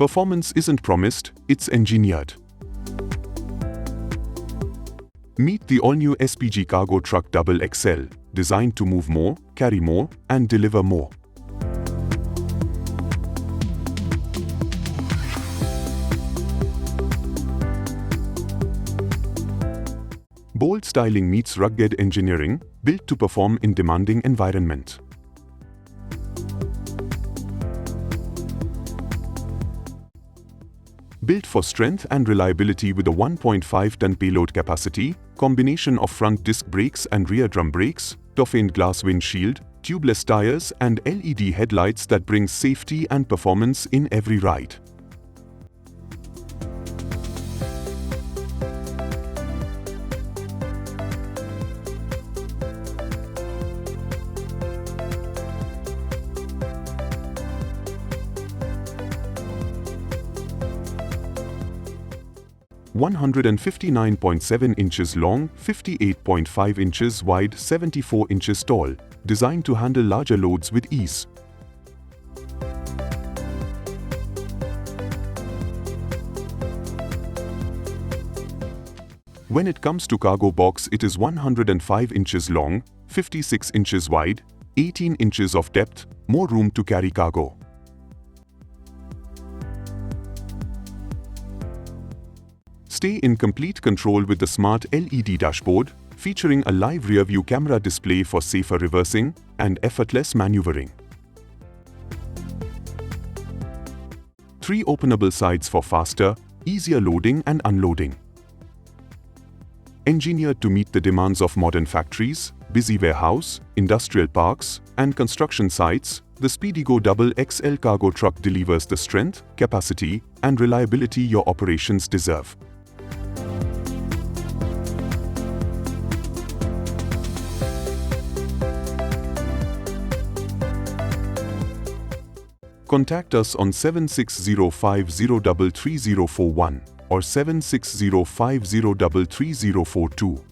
Performance isn't promised, it's engineered. Meet the all-new SPG Cargo Truck XXL, designed to move more, carry more, and deliver more. Bold styling meets rugged engineering, built to perform in demanding environment. Built for strength and reliability with a 1.5-ton payload capacity, combination of front disc brakes and rear drum brakes, toughened glass windshield, tubeless tires and LED headlights that brings safety and performance in every ride. (159.7 inches long, 58.5 inches wide, 74 inches tall), designed to handle larger loads with ease. When it comes to cargo box, it is 105 inches long, 56 inches wide, 18 inches of depth, more room to carry cargo. Stay in complete control with the smart LED dashboard, featuring a live rear-view camera display for safer reversing and effortless maneuvering. 3 openable sides for faster, easier loading and unloading. Engineered to meet the demands of modern factories, busy warehouse, industrial parks, and construction sites, the Speedigo XXL cargo truck delivers the strength, capacity, and reliability your operations deserve. Contact us on 7605033041 or 7605033042.